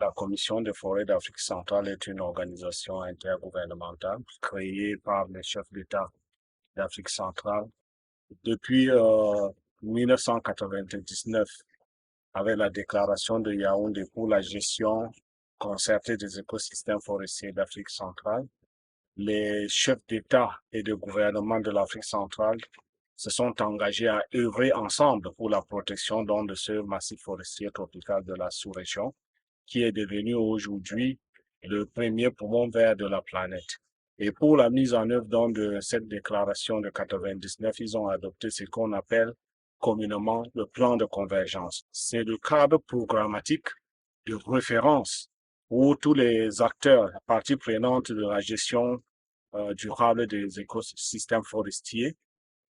La Commission des forêts d'Afrique centrale est une organisation intergouvernementale créée par les chefs d'État d'Afrique centrale depuis 1999 avec la déclaration de Yaoundé pour la gestion concertée des écosystèmes forestiers d'Afrique centrale. Les chefs d'État et de gouvernement de l'Afrique centrale se sont engagés à œuvrer ensemble pour la protection de ce massif forestier tropical de la sous-région, qui est devenu aujourd'hui le premier poumon vert de la planète. Et pour la mise en œuvre de cette déclaration de 99, ils ont adopté ce qu'on appelle communément le plan de convergence. C'est le cadre programmatique de référence où tous les acteurs, parties prenantes de la gestion durable des écosystèmes forestiers,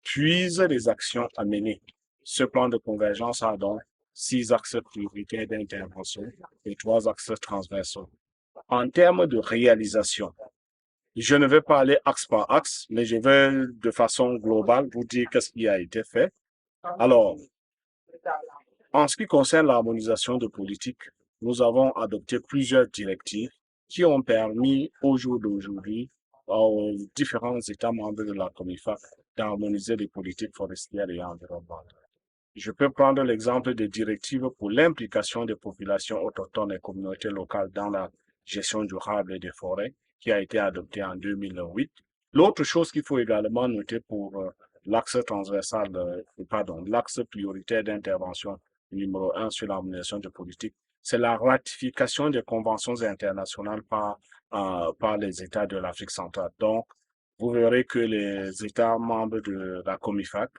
puisent les actions à mener. Ce plan de convergence a donc 6 axes prioritaires d'intervention et 3 axes transversaux. En termes de réalisation, je ne vais pas aller axe par axe, mais je vais de façon globale vous dire qu'est-ce qui a été fait. Alors, en ce qui concerne l'harmonisation de politique, nous avons adopté plusieurs directives qui ont permis au jour d'aujourd'hui aux différents États membres de la COMIFAC d'harmoniser les politiques forestières et environnementales. Je peux prendre l'exemple des directives pour l'implication des populations autochtones et communautés locales dans la gestion durable des forêts, qui a été adoptée en 2008. L'autre chose qu'il faut également noter pour l'axe transversal, l'axe prioritaire d'intervention numéro 1 sur l'harmonisation de politique, c'est la ratification des conventions internationales par les États de l'Afrique centrale. Donc, vous verrez que les États membres de la COMIFAC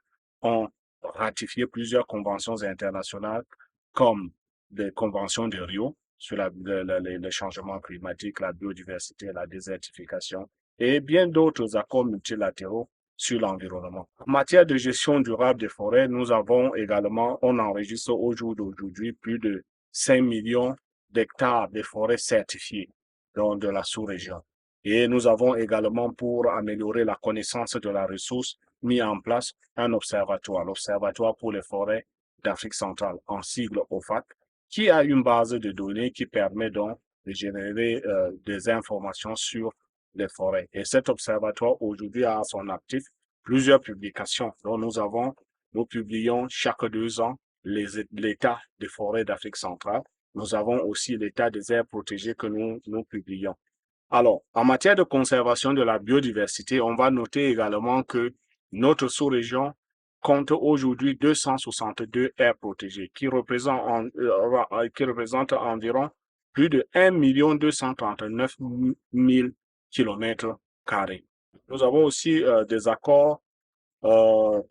ont ratifié plusieurs conventions internationales comme des conventions de Rio sur les changements climatiques, la biodiversité, la désertification et bien d'autres accords multilatéraux sur l'environnement. En matière de gestion durable des forêts, on enregistre au jour d'aujourd'hui plus de 5 millions d'hectares de forêts certifiées de la sous-région. Et nous avons également, pour améliorer la connaissance de la ressource, mis en place un observatoire, l'Observatoire pour les forêts d'Afrique centrale, en sigle OFAC, qui a une base de données qui permet donc de générer des informations sur les forêts. Et cet observatoire aujourd'hui a à son actif plusieurs publications. Donc nous publions chaque 2 ans l'état des forêts d'Afrique centrale. Nous avons aussi l'état des aires protégées que nous publions. Alors, en matière de conservation de la biodiversité, on va noter également que notre sous-région compte aujourd'hui 262 aires protégées qui représentent environ plus de 1 239 000 kilomètres carrés. Nous avons aussi des accords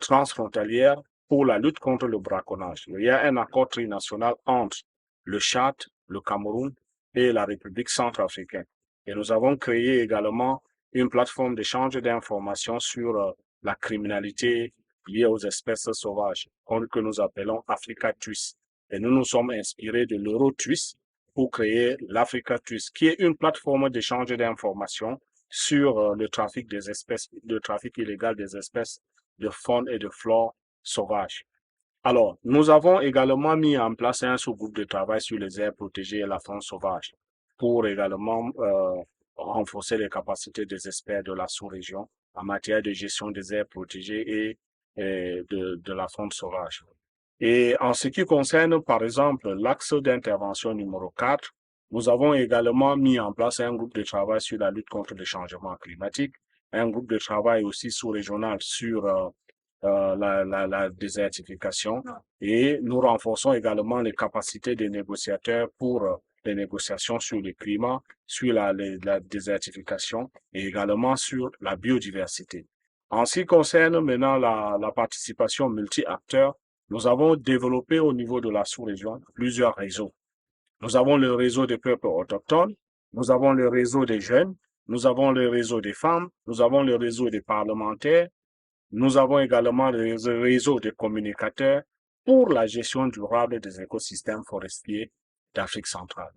transfrontaliers pour la lutte contre le braconnage. Il y a un accord trinational entre le Tchad, le Cameroun et la République centrafricaine. Et nous avons créé également une plateforme d'échange d'informations sur la criminalité liée aux espèces sauvages, que nous appelons Africa Twist. Et nous nous sommes inspirés de l'Euro-Twist pour créer l'Africa Twist, qui est une plateforme d'échange d'informations sur le trafic des espèces, le trafic illégal des espèces de faune et de flore sauvages. Alors, nous avons également mis en place un sous-groupe de travail sur les aires protégées et la faune sauvage pour également renforcer les capacités des experts de la sous-région en matière de gestion des aires protégées et de la faune sauvage. Et en ce qui concerne, par exemple, l'axe d'intervention numéro 4, nous avons également mis en place un groupe de travail sur la lutte contre le changement climatique, un groupe de travail aussi sous-régional sur la désertification et nous renforçons également les capacités des négociateurs pour les négociations sur le climat, sur la désertification et également sur la biodiversité. En ce qui concerne maintenant la participation multi-acteurs, nous avons développé au niveau de la sous-région plusieurs réseaux. Nous avons le réseau des peuples autochtones, nous avons le réseau des jeunes, nous avons le réseau des femmes, nous avons le réseau des parlementaires, nous avons également le réseau des communicateurs pour la gestion durable des écosystèmes forestiers d'Afrique centrale.